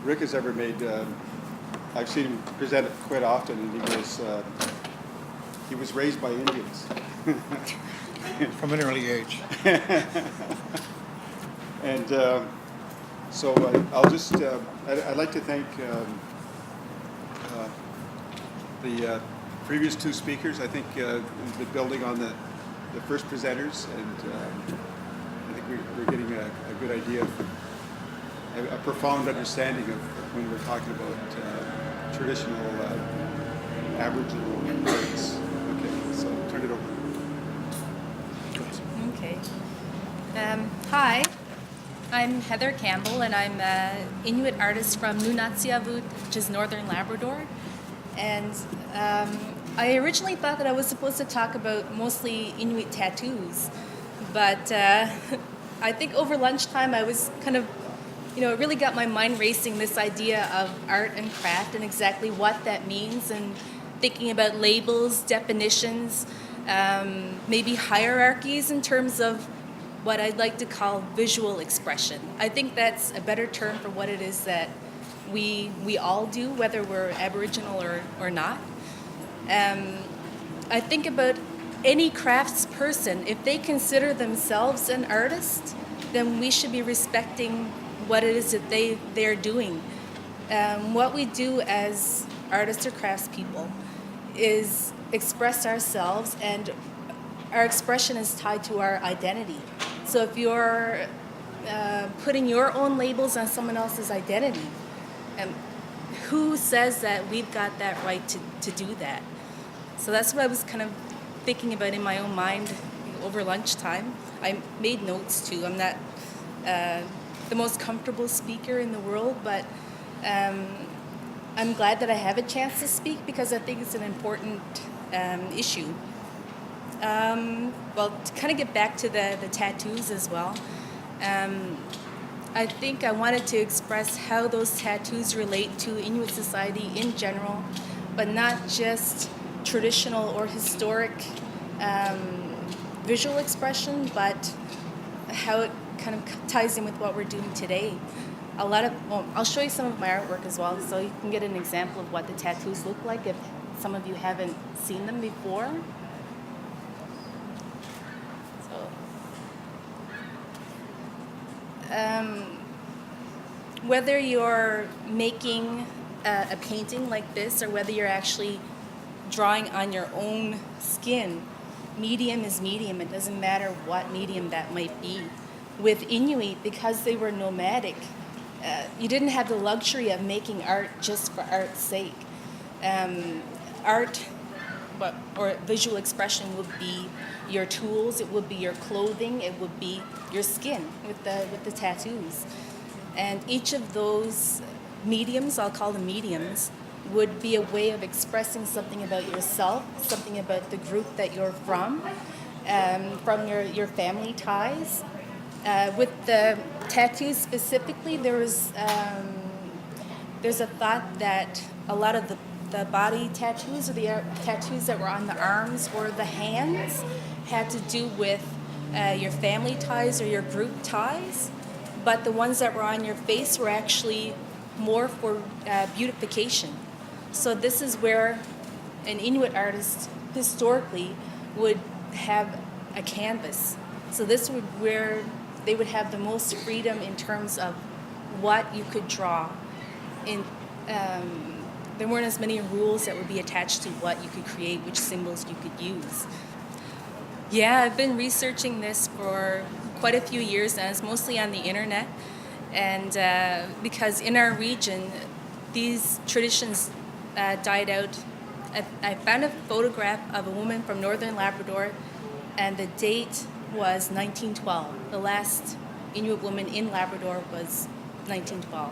Rick has ever made. I've seen him present it quite often, and he was raised by Indians. From an early age. And so I'll just, I'd like to thank the previous two speakers. I think the building on the first presenters, and I think we're getting a good idea, a profound understanding of when we're talking about traditional Aboriginal arts. Okay, so turn it over. Okay. Hi, I'm Heather Campbell, and I'm an Inuit artist from Nunatsiavut, which is northern Labrador. And I originally thought that I was supposed to talk about mostly Inuit tattoos, but I think over lunchtime I was kind of, it really got my mind racing, this idea of art and craft and exactly what that means, and thinking about labels, definitions, maybe hierarchies in terms of what I'd like to call visual expression. I think that's a better term for what it is that we all do, whether we're Aboriginal or not. I think about any crafts person, if they consider themselves an artist, then we should be respecting what it is that they're doing. What we do as artists or craftspeople is express ourselves, and our expression is tied to our identity. So if you're putting your own labels on someone else's identity, who says that we've got that right to do that? So that's what I was kind of thinking about in my own mind over lunchtime. I made notes too. I'm not the most comfortable speaker in the world, but I'm glad that I have a chance to speak because I think it's an important issue. Well, to kind of get back to the tattoos as well, I think I wanted to express how those tattoos relate to Inuit society in general, but not just traditional or historic visual expression, but how it kind of ties in with what we're doing today. I'll show you some of my artwork as well, so you can get an example of what the tattoos look like if some of you haven't seen them before. Whether you're making a painting like this or whether you're actually drawing on your own skin, medium is medium. It doesn't matter what medium that might be. With Inuit, because they were nomadic, you didn't have the luxury of making art just for art's sake. Art or visual expression would be your tools, it would be your clothing, it would be your skin with the tattoos. And each of those mediums, I'll call them mediums, would be a way of expressing something about yourself, something about the group that you're from your family ties. With the tattoos specifically, there's a thought that a lot of the body tattoos or the tattoos that were on the arms or the hands had to do with your family ties or your group ties, but the ones that were on your face were actually more for beautification. So this is where an Inuit artist historically would have a canvas. So this would where they would have the most freedom in terms of what you could draw. There weren't as many rules that would be attached to what you could create, which symbols you could use. Yeah, I've been researching this for quite a few years, and it's mostly on the internet. And because in our region, these traditions died out. I found a photograph of a woman from northern Labrador, and the date was 1912. The last Inuit woman in Labrador was 1912.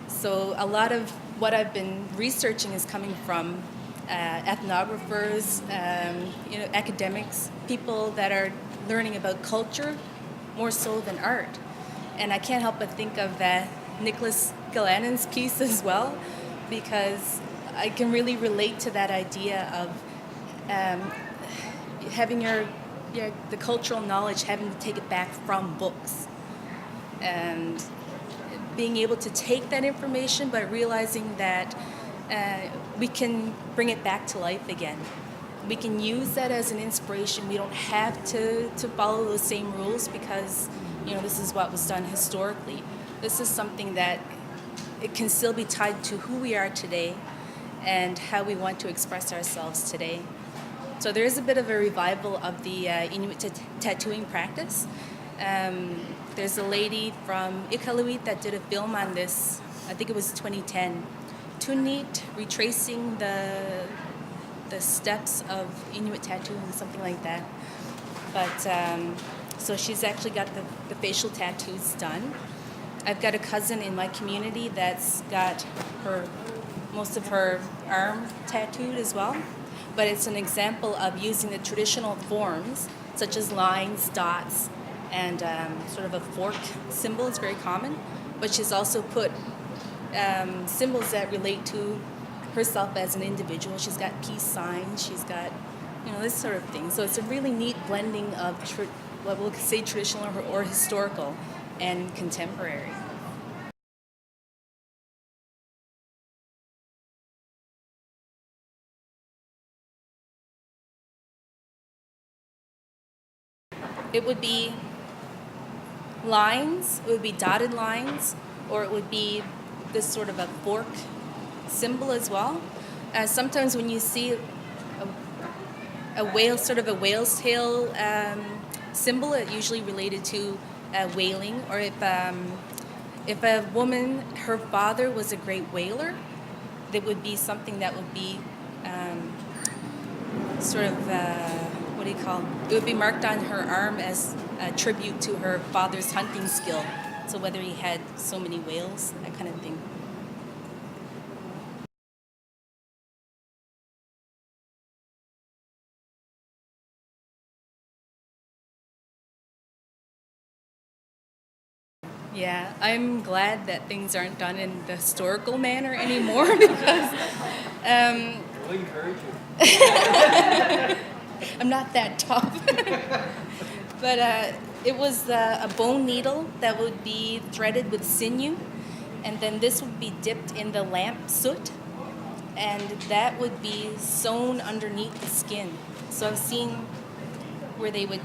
So a lot of what I've been researching is coming from ethnographers, academics, people that are learning about culture more so than art. And I can't help but think of Nicholas Gillanen's piece as well, because I can really relate to that idea of having the cultural knowledge, having to take it back from books. And being able to take that information, but realizing that we can bring it back to life again. We can use that as an inspiration. We don't have to follow those same rules because, this is what was done historically. This is something that it can still be tied to who we are today and how we want to express ourselves today. So there is a bit of a revival of the Inuit tattooing practice. There's a lady from Iqaluit that did a film on this, I think it was 2010. Tunit, retracing the steps of Inuit tattooing, something like that. But so she's actually got the facial tattoos done. I've got a cousin in my community that's got most of her arm tattooed as well. But it's an example of using the traditional forms, such as lines, dots, and sort of a fork symbol is very common. But she's also put symbols that relate to herself as an individual. She's got peace signs, she's got, this sort of thing. So it's a really neat blending of what we'll say traditional or historical and contemporary. It would be lines, it would be dotted lines, or it would be this sort of a fork symbol as well. Sometimes when you see a whale, sort of a whale's tail symbol, it usually related to whaling, or if a woman, her father was a great whaler, that would be something that would be sort of what do you call it? It would be marked on her arm as a tribute to her father's hunting skill. So whether he had so many whales, that kind of thing. Yeah, I'm glad that things aren't done in the historical manner anymore because We'll encourage you. I'm not that tough. But it was a bone needle that would be threaded with sinew, and then this would be dipped in the lamp soot, and that would be sewn underneath the skin. So I've seen where they would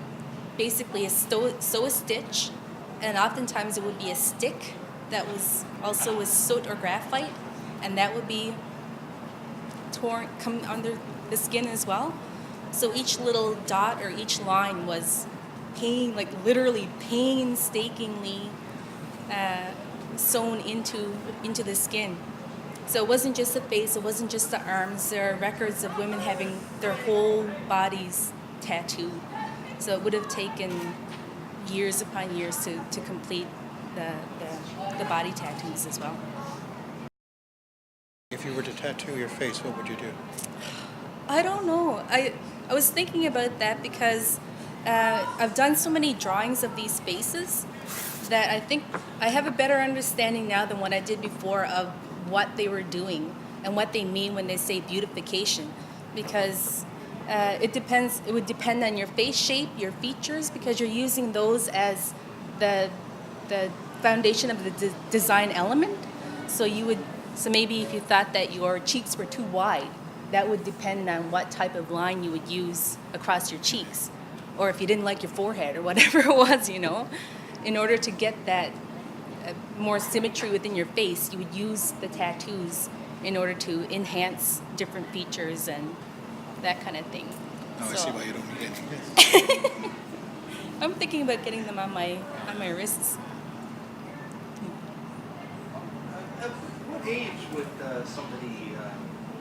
basically sew a stitch, and oftentimes it would be a stick that was also with soot or graphite, and that would be come under the skin as well. So each little dot or each line was literally painstakingly sewn into the skin. So it wasn't just the face, it wasn't just the arms. There are records of women having their whole bodies tattooed. So it would have taken years upon years to complete the body tattoos as well. If you were to tattoo your face, what would you do? I don't know. I was thinking about that because I've done so many drawings of these faces that I think I have a better understanding now than what I did before of what they were doing and what they mean when they say beautification. Because it would depend on your face shape, your features, because you're using those as the foundation of the design element. So maybe if you thought that your cheeks were too wide, that would depend on what type of line you would use across your cheeks. Or if you didn't like your forehead or whatever it was, in order to get that more symmetry within your face, you would use the tattoos in order to enhance different features and that kind of thing. I see why you don't need any. I'm thinking about getting them on my wrists. At what age would somebody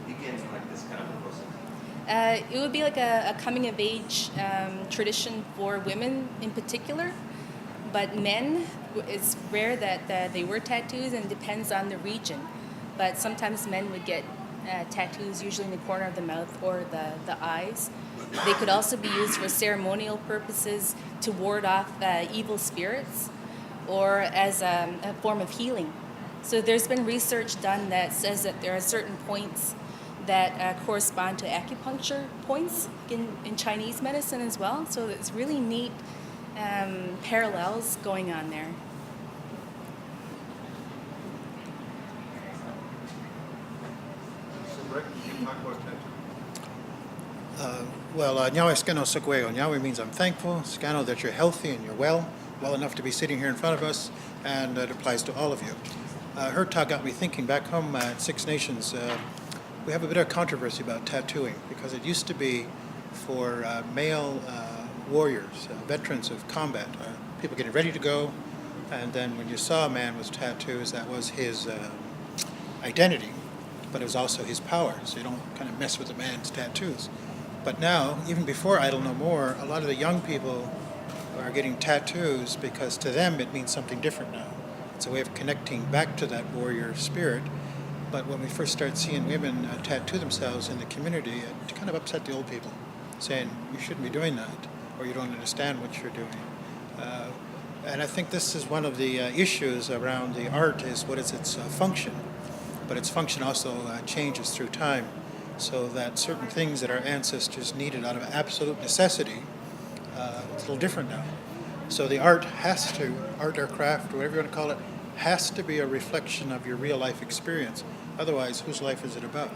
begin like this kind of a process? It would be like a coming of age tradition for women in particular, but men, it's rare that they wear tattoos, and it depends on the region. But sometimes men would get tattoos, usually in the corner of the mouth or the eyes. They could also be used for ceremonial purposes to ward off evil spirits or as a form of healing. So there's been research done that says that there are certain points that correspond to acupuncture points in Chinese medicine as well. So it's really neat parallels going on there. talk about tattoo? Nyawe skano sakweo. Nyawe means I'm thankful. Skano that you're healthy and you're well enough to be sitting here in front of us, and it applies to all of you. Her talk got me thinking. Back home at Six Nations, we have a bit of controversy about tattooing because it used to be for male warriors, veterans of combat, people getting ready to go, and then when you saw a man with tattoos, that was his identity, but it was also his power, so you don't kind of mess with a man's tattoos. But now, even before Idle No More, a lot of the young people are getting tattoos because to them it means something different now. It's a way of connecting back to that warrior spirit. But when we first started seeing women tattoo themselves in the community, it kind of upset the old people, saying, you shouldn't be doing that, or you don't understand what you're doing. And I think this is one of the issues around the art is what is its function. But its function also changes through time, so that certain things that our ancestors needed out of absolute necessity, it's a little different now. So the art has to, art or craft, whatever you want to call it, has to be a reflection of your real life experience. Otherwise, whose life is it about?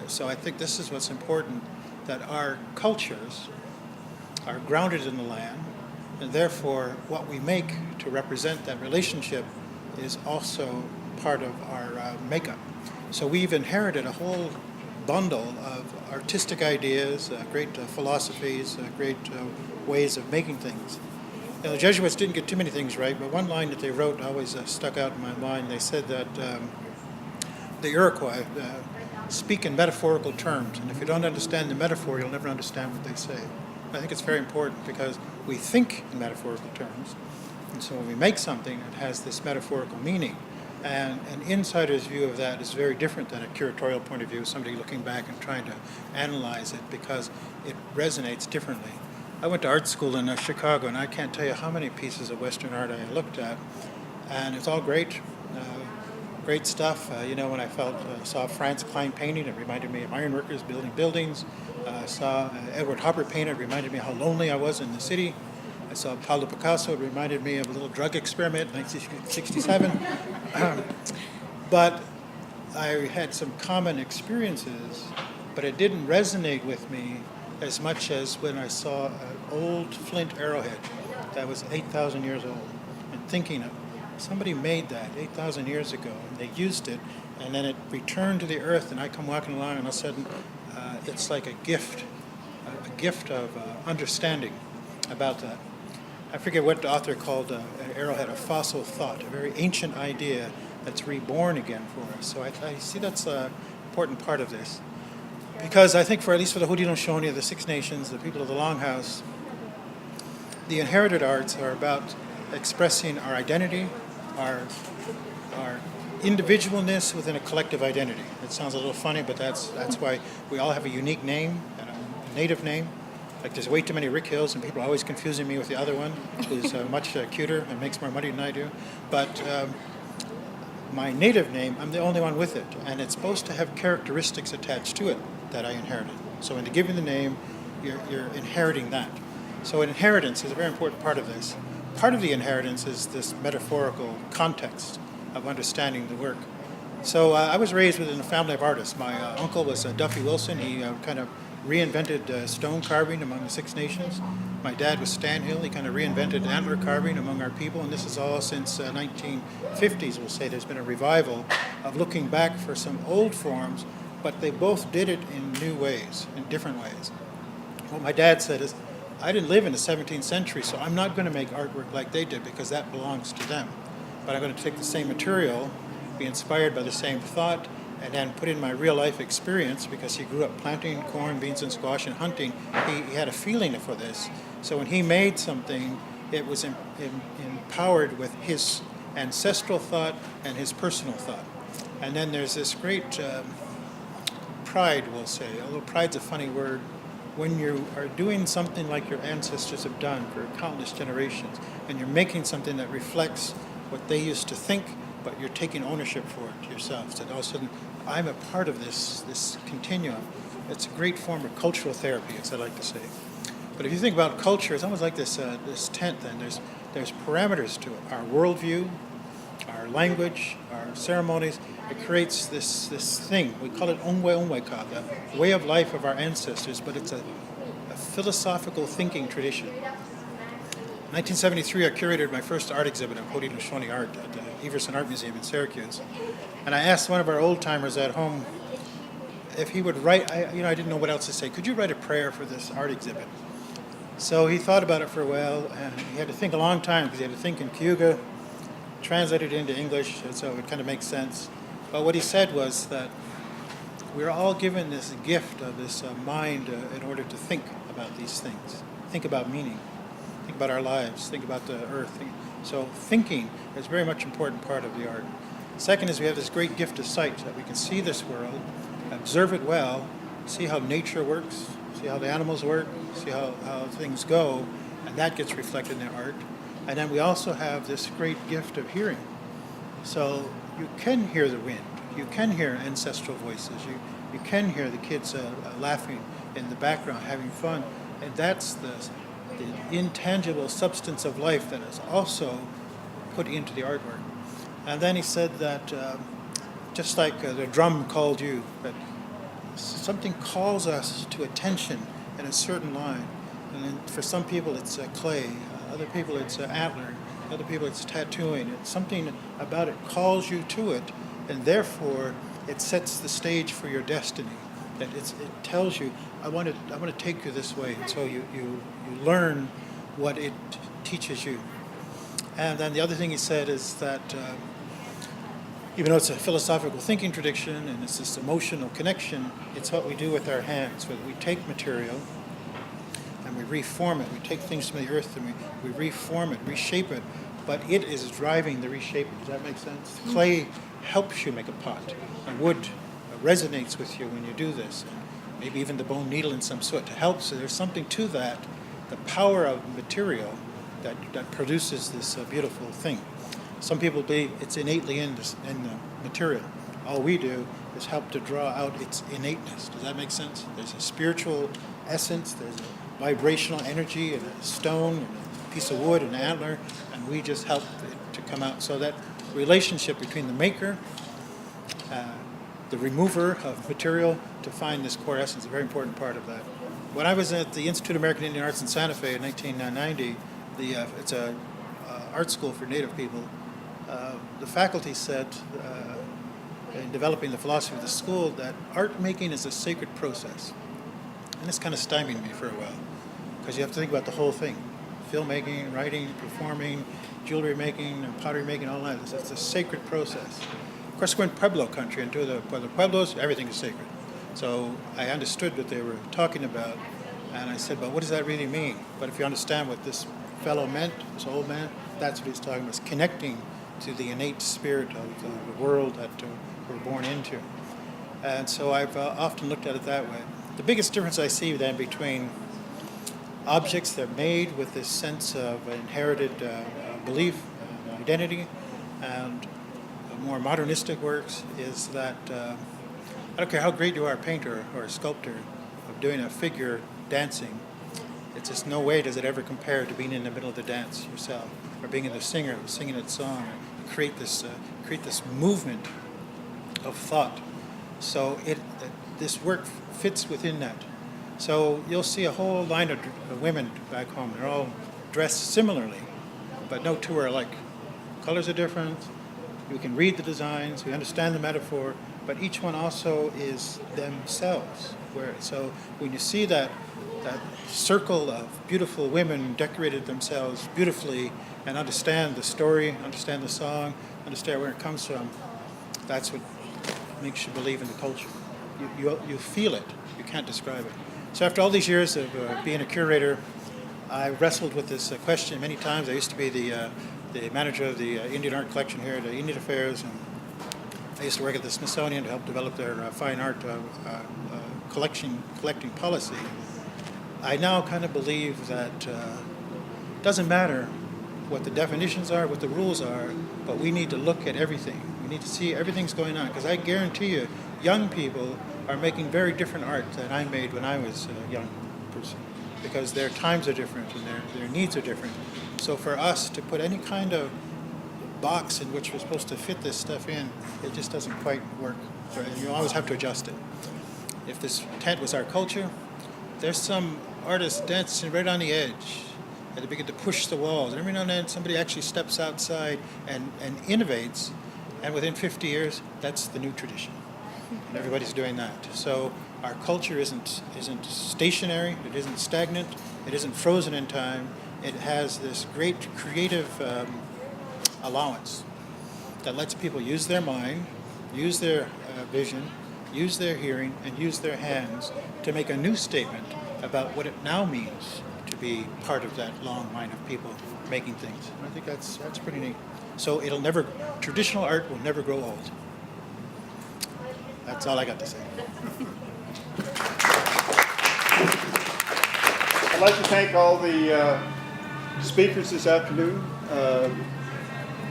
So I think this is what's important, that our cultures are grounded in the land, and therefore what we make to represent that relationship is also part of our makeup. So we've inherited a whole bundle of artistic ideas, great philosophies, great ways of making things. You know, the Jesuits didn't get too many things right, but one line that they wrote always stuck out in my mind. They said that the Iroquois speak in metaphorical terms, and if you don't understand the metaphor, you'll never understand what they say. I think it's very important because we think in metaphorical terms, and so when we make something, it has this metaphorical meaning. And an insider's view of that is very different than a curatorial point of view, somebody looking back and trying to analyze it because it resonates differently. I went to art school in Chicago, and I can't tell you how many pieces of Western art I looked at, and it's all great, great stuff. When I saw Franz Klein painting, it reminded me of ironworkers building buildings. I saw Edward Hopper paint, it reminded me how lonely I was in the city. I saw Pablo Picasso, it reminded me of a little drug experiment in 1967. But I had some common experiences, but it didn't resonate with me as much as when I saw an old flint arrowhead that was 8,000 years old, and thinking of somebody made that 8,000 years ago, and they used it, and then it returned to the earth, and I come walking along, and all of a sudden it's like a gift of understanding about that. I forget what the author called an arrowhead, a fossil thought, a very ancient idea that's reborn again for us. So I see that's an important part of this. Because I think at least for the Haudenosaunee, the Six Nations, the people of the Longhouse, the inherited arts are about expressing our identity, our individualness within a collective identity. It sounds a little funny, but that's why we all have a unique name and a native name. Like there's way too many Rick Hills, and people are always confusing me with the other one, who's much cuter and makes more money than I do. But my native name, I'm the only one with it, and it's supposed to have characteristics attached to it that I inherited. So in giving the name, you're inheriting that. So inheritance is a very important part of this. Part of the inheritance is this metaphorical context of understanding the work. So I was raised within a family of artists. My uncle was Duffy Wilson. He kind of reinvented stone carving among the Six Nations. My dad was Stan Hill. He kind of reinvented antler carving among our people, and this is all since 1950s, we'll say. There's been a revival of looking back for some old forms, but they both did it in new ways, in different ways. What my dad said is, I didn't live in the 17th century, so I'm not going to make artwork like they did because that belongs to them. But I'm going to take the same material, be inspired by the same thought, and then put in my real life experience, because he grew up planting corn, beans, and squash and hunting. He had a feeling for this. So when he made something, it was empowered with his ancestral thought and his personal thought. And then there's this great pride, we'll say, although pride's a funny word, when you are doing something like your ancestors have done for countless generations, and you're making something that reflects what they used to think, but you're taking ownership for it yourselves. And all of a sudden, I'm a part of this continuum. It's a great form of cultural therapy, as I like to say. But if you think about culture, it's almost like this tent, and there's parameters to it. Our worldview, our language, our ceremonies. It creates this thing. We call it onwe ka, the way of life of our ancestors, but it's a philosophical thinking tradition. In 1973, I curated my first art exhibit of Haudenosaunee art at the Everson Art Museum in Syracuse. And I asked one of our old-timers at home if he would write, I didn't know what else to say. Could you write a prayer for this art exhibit? So he thought about it for a while, and he had to think a long time because he had to think in Cayuga, translate it into English, so it kind of makes sense. But what he said was that we're all given this gift of this mind in order to think about these things, think about meaning, think about our lives, think about the earth. So thinking is a very much important part of the art. Second is we have this great gift of sight, that we can see this world, observe it well, see how nature works, see how the animals work, see how things go, and that gets reflected in the art. And then we also have this great gift of hearing. So you can hear the wind, you can hear ancestral voices, you can hear the kids laughing in the background, having fun, and that's the intangible substance of life that is also put into the artwork. And then he said that just like the drum called you, that something calls us to attention in a certain line. And then for some people it's clay, other people it's antler, other people it's tattooing. It's something about it calls you to it, and therefore it sets the stage for your destiny. That it tells you, I want to take you this way. And so you learn what it teaches you. And then the other thing he said is that even though it's a philosophical thinking tradition and it's this emotional connection, it's what we do with our hands. We take material and we reform it. We take things from the earth and we reform it, reshape it, but it is driving the reshaping. Does that make sense? Clay helps you make a pot. And wood resonates with you when you do this. And maybe even the bone needle in some soot helps. So there's something to that, the power of material that produces this beautiful thing. Some people believe it's innately in the material. All we do is help to draw out its innateness. Does that make sense? There's a spiritual essence, there's a vibrational energy in a stone, and a piece of wood, an antler, and we just help it to come out. So that relationship between the maker, the remover of material, to find this core essence is a very important part of that. When I was at the Institute of American Indian Arts in Santa Fe in 1990, it's a art school for Native people. The faculty said, in developing the philosophy of the school, that art making is a sacred process. And this kind of stymied me for a while, because you have to think about the whole thing. Filmmaking, writing, performing, jewelry making, pottery making, all that. It's a sacred process. Of course, we're in Pueblo country, and to the Pueblos, everything is sacred. So I understood what they were talking about, and I said, but what does that really mean? But if you understand what this fellow meant, this old man, that's what he's talking about, is connecting to the innate spirit of the world that we're born into. And so I've often looked at it that way. The biggest difference I see then between objects that are made with this sense of inherited belief and identity and more modernistic works is that I don't care how great you are a painter or a sculptor of doing a figure dancing, it's just no way does it ever compare to being in the middle of the dance yourself, or being the singer singing its song, or create this movement of thought. So this work fits within that. So you'll see a whole line of women back home. They're all dressed similarly, but no two are alike. Colors are different. We can read the designs. We understand the metaphor, but each one also is themselves. So when you see that circle of beautiful women decorated themselves beautifully and understand the story, understand the song, understand where it comes from, that's what makes you believe in the culture. You feel it. You can't describe it. So after all these years of being a curator, I wrestled with this question many times. I used to be the manager of the Indian art collection here at Indian Affairs, and I used to work at the Smithsonian to help develop their fine art collecting policy. I now kind of believe that it doesn't matter what the definitions are, what the rules are, but we need to look at everything. We need to see everything's going on, because I guarantee you, young people are making very different art than I made when I was a young person, because their times are different and their needs are different. So for us to put any kind of box in which we're supposed to fit this stuff in, it just doesn't quite work. You always have to adjust it. If this tent was our culture, there's some artists dancing right on the edge, and they begin to push the walls. And every now and then, somebody actually steps outside and innovates, and within 50 years, that's the new tradition. And everybody's doing that. So our culture isn't stationary, it isn't stagnant, it isn't frozen in time. It has this great creative allowance that lets people use their mind, use their vision, use their hearing, and use their hands to make a new statement about what it now means to be part of that long line of people making things. I think that's pretty neat. So traditional art will never grow old. That's all I got to say. I'd like to thank all the speakers this afternoon.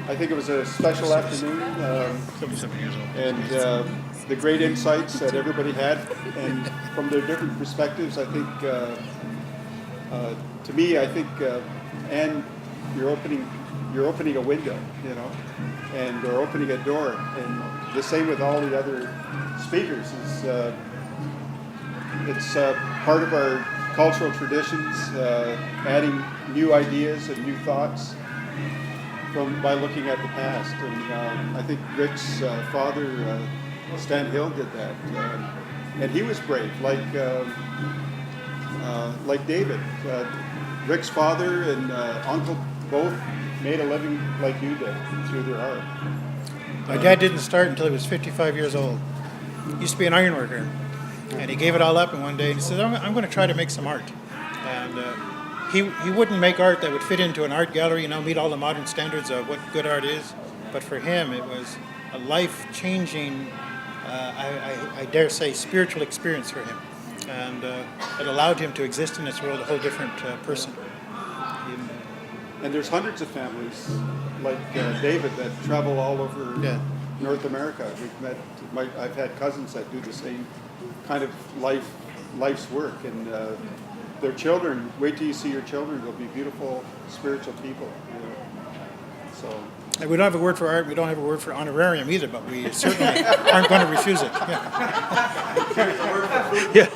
I think it was a special afternoon. 77 years old. And the great insights that everybody had, and from their different perspectives, I think, to me, I think, Anne, you're opening a window, you know, and or opening a door, and the same with all the other speakers. It's part of our cultural traditions, adding new ideas and new thoughts by looking at the past. And I think Rick's father, Stan Hill, did that, and he was brave, like David. Rick's father and uncle both made a living like you did through their art. My dad didn't start until he was 55 years old. He used to be an ironworker, and he gave it all up. And one day he said, "I'm going to try to make some art." And he wouldn't make art that would fit into an art gallery, you know, meet all the modern standards of what good art is. But for him, it was a life-changing, I dare say, spiritual experience for him, and it allowed him to exist in this world a whole different person. And there's hundreds of families like David that travel all over North America. I've had cousins that do the same kind of life's work, and their children. Wait till you see your children; they'll be beautiful, spiritual people. You know? So. And we don't have a word for art. We don't have a word for honorarium either, but we certainly aren't going to refuse it. Yeah. There's a word for food. Yeah.